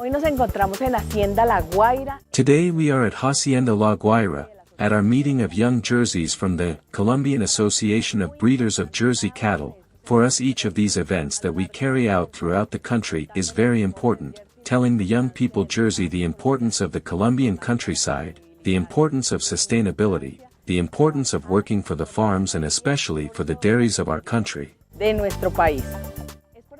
Hoy nos encontramos en Hacienda La Guaira. Today we are at Hacienda La Guaira, at our meeting of young Jerseys from the Colombian Association of Breeders of Jersey Cattle. For us, each of these events that we carry out throughout the country is very important, telling the young people Jersey the importance of the Colombian countryside, the importance of sustainability, the importance of working for the farms and especially for the dairies of our country. De nuestro país.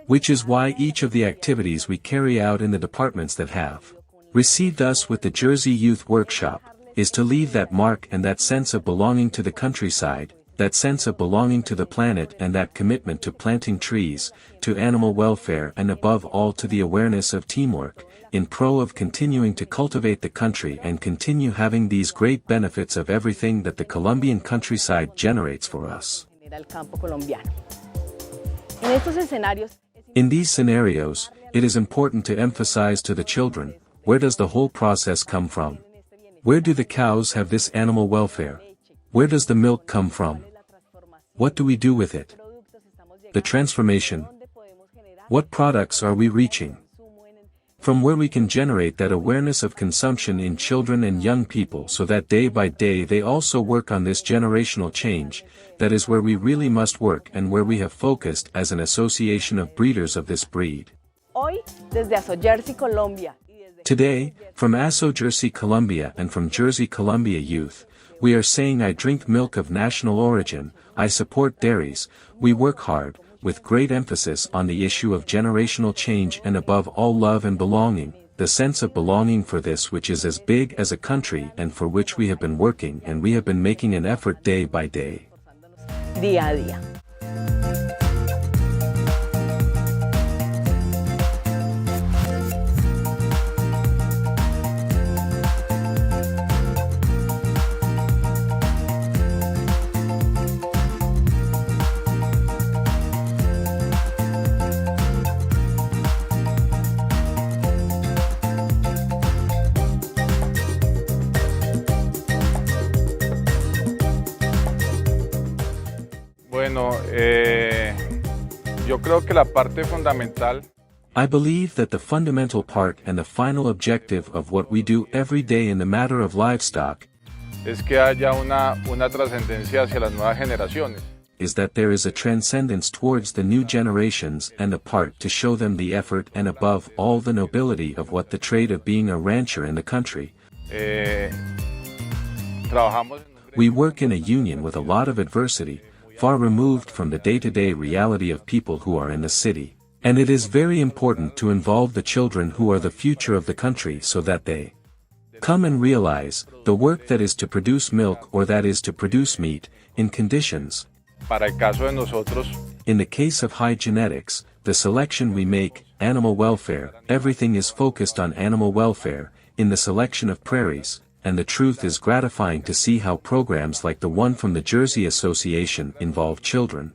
Which is why each of the activities we carry out in the departments that have received us with the Jersey Youth Workshop, is to leave that mark and that sense of belonging to the countryside, that sense of belonging to the planet and that commitment to planting trees, to animal welfare and above all to the awareness of teamwork, in pro of continuing to cultivate the country and continue having these great benefits of everything that the Colombian countryside generates for us. El campo colombiano. En estos escenarios. In these scenarios, it is important to emphasize to the children, where does the whole process come from? Where do the cows have this animal welfare? Where does the milk come from? What do we do with it? The transformation. What products are we reaching? From where we can generate that awareness of consumption in children and young people so that day by day they also work on this generational change, that is where we really must work and where we have focused as an association of breeders of this breed. Hoy, desde Aso Jersey, Colombia. Today, from Aso Jersey, Colombia and from Jersey Colombia Youth, we are saying I drink milk of national origin, I support dairies, we work hard, with great emphasis on the issue of generational change and above all love and belonging, the sense of belonging for this which is as big as a country and for which we have been working and we have been making an effort day by day. Día a día. Bueno, yo creo que la parte fundamental. I believe that the fundamental part and the final objective of what we do every day in the matter of livestock Es que haya una trascendencia hacia las nuevas generaciones. is that there is a transcendence towards the new generations and a part to show them the effort and above all the nobility of what the trade of being a rancher in the country. Trabajamos en We work in a union with a lot of adversity, far removed from the day-to-day reality of people who are in the city. And it is very important to involve the children who are the future of the country so that they come and realize the work that is to produce milk or that is to produce meat, in conditions. para el caso de nosotros, In the case of high genetics, the selection we make, animal welfare, everything is focused on animal welfare, in the selection of prairies, and the truth is gratifying to see how programs like the one from the Jersey Association involve children.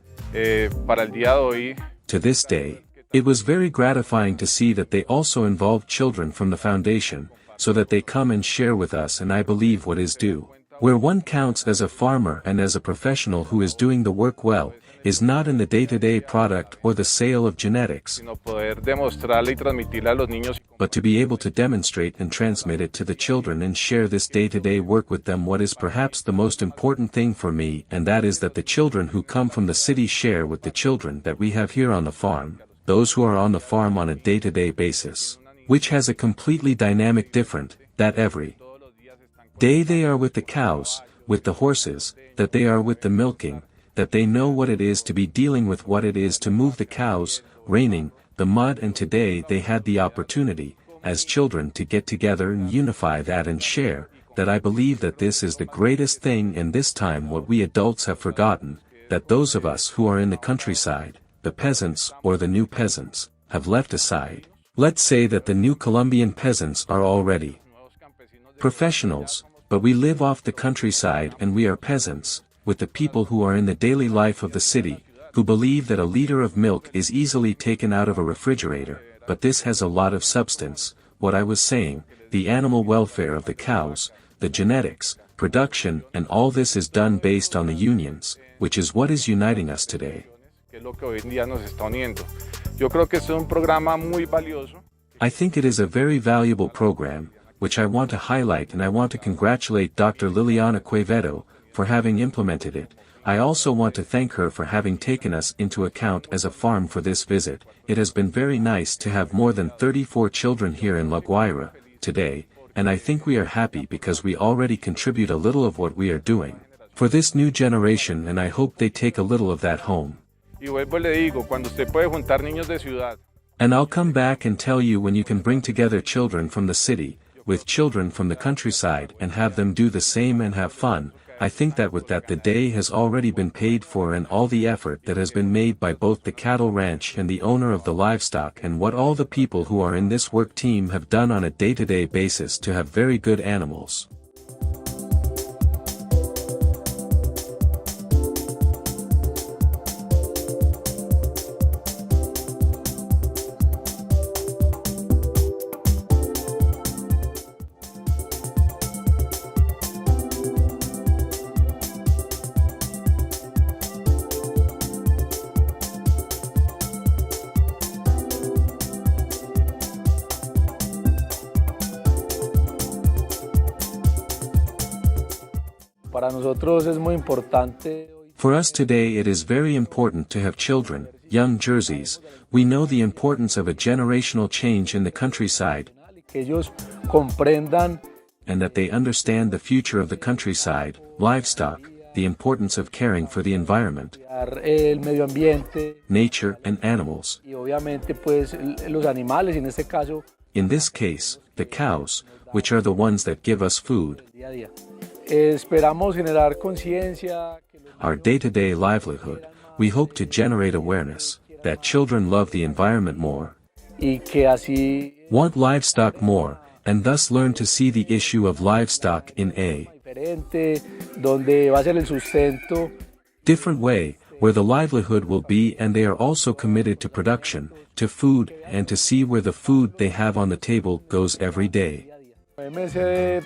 para el día de hoy, To this day, it was very gratifying to see that they also involve children from the foundation, so that they come and share with us and I believe what is due. Where one counts as a farmer and as a professional who is doing the work well, is not in the day-to-day product or the sale of genetics, sino poder demostrarle y transmitirle a los niños but to be able to demonstrate and transmit it to the children and share this day-to-day work with them. What is perhaps the most important thing for me, and that is that the children who come from the city share with the children that we have here on the farm, those who are on the farm on a day-to-day basis, which has a completely dynamic different, that every day they are with the cows, with the horses, that they are with the milking, that they know what it is to be dealing with what it is to move the cows, raining, the mud, and today they had the opportunity, as children, to get together and unify that and share, that I believe that this is the greatest thing in this time what we adults have forgotten, that those of us who are in the countryside, the peasants or the new peasants, have left aside. Let's say that the new Colombian peasants are already professionals, but we live off the countryside and we are peasants, with the people who are in the daily life of the city, who believe that a liter of milk is easily taken out of a refrigerator, but this has a lot of substance, what I was saying, the animal welfare of the cows, the genetics, production, and all this is done based on the unions, which is what is uniting us today. que es lo que hoy en día nos está uniendo. Yo creo que este es un programa muy valioso. I think it is a very valuable program, which I want to highlight, and I want to congratulate Dr. Liliana Quevedo for having implemented it. I also want to thank her for having taken us into account as a farm for this visit. It has been very nice to have more than 34 children here in La Guaira today, and I think we are happy because we already contribute a little of what we are doing for this new generation, and I hope they take a little of that home. Y vuelvo y le digo, cuando usted puede juntar niños de ciudad. And I'll come back and tell you when you can bring together children from the city with children from the countryside and have them do the same and have fun. I think that with that the day has already been paid for, and all the effort that has been made by both the cattle ranch and the owner of the livestock, and what all the people who are in this work team have done on a day-to-day basis to have very good animals. Para nosotros es muy importante. For us today it is very important to have children, young Jerseys. We know the importance of a generational change in the countryside, Que ellos comprendan and that they understand the future of the countryside, livestock, the importance of caring for the environment, el medio ambiente nature and animals. y obviamente pues los animales, en este caso, In this case, the cows, which are the ones that give us food, día a día. Esperamos generar conciencia, our day-to-day livelihood. We hope to generate awareness that children love the environment more, y que así want livestock more, and thus learn to see the issue of livestock in a diferente, donde va a ser el sustento, different way, where the livelihood will be, and they are also committed to production, to food, and to see where the food they have on the table goes every day. MSD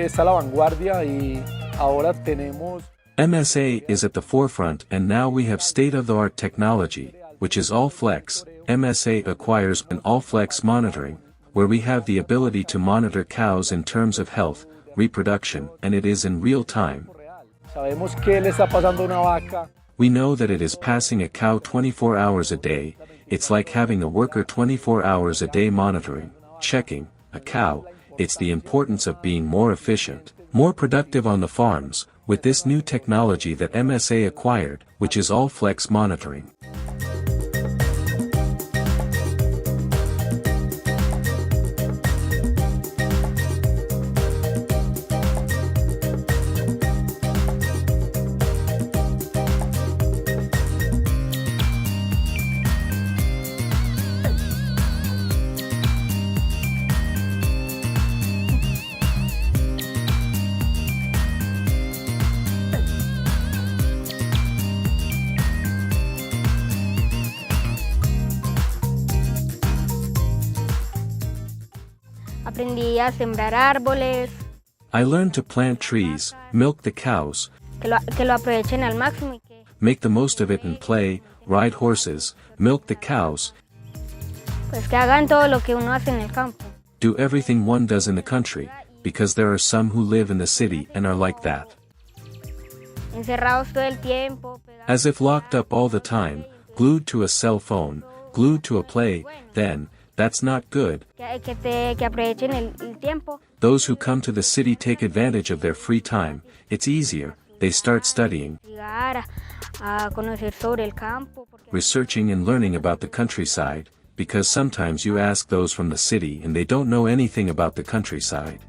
está a la vanguardia y ahora tenemos MSA is at the forefront, and now we have state-of-the-art technology, which is Allflex. MSA acquires an Allflex monitoring, where we have the ability to monitor cows in terms of health, reproduction, and it is in real time. sabemos qué le está pasando a una vaca. We know that it is passing a cow 24 hours a day. It's like having a worker 24 hours a day monitoring, checking, a cow. It's the importance of being more efficient, more productive on the farms, with this new technology that MSA acquired, which is Allflex monitoring. Aprendí a sembrar árboles, I learned to plant trees, milk the cows, que lo aprovechen al máximo y que make the most of it and play, ride horses, milk the cows, pues que hagan todo lo que uno hace en el campo. do everything one does in the country, because there are some who live in the city and are like that. Encerrados todo el tiempo, pegados As if locked up all the time, glued to a cell phone, glued to a play, then, that's not good. que aprovechen el tiempo. Those who come to the city take advantage of their free time. It's easier, they start studying, Llegar a conocer sobre el campo, porque researching and learning about the countryside, because sometimes you ask those from the city and they don't know anything about the countryside.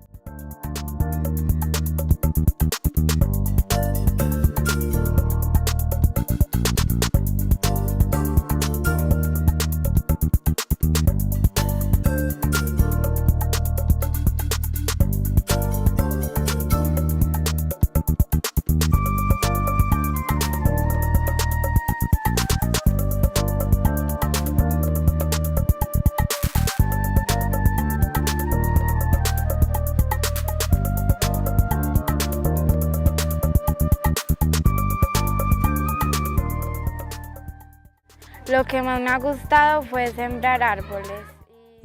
lo que más me ha gustado fue sembrar árboles.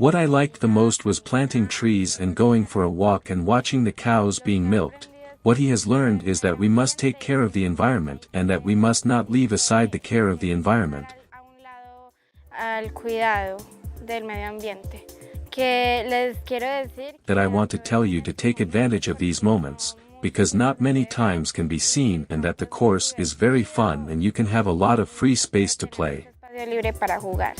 What I liked the most was planting trees and going for a walk and watching the cows being milked. What he has learned is that we must take care of the environment and that we must not leave aside the care of the environment. A un lado al cuidado del medio ambiente. Que les quiero decir That I want to tell you to take advantage of these moments, because not many times can be seen, and that the course is very fun and you can have a lot of free space to play. espacio libre para jugar.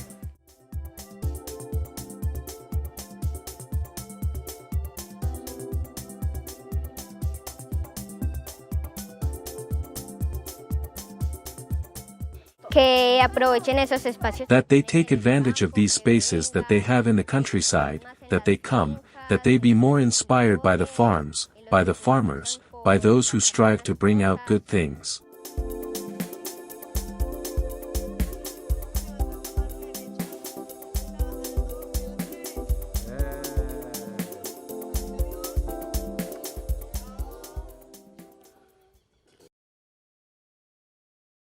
Que aprovechen esos espacios. That they take advantage of these spaces that they have in the countryside, that they come, that they be more inspired by the farms, by the farmers, by those who strive to bring out good things.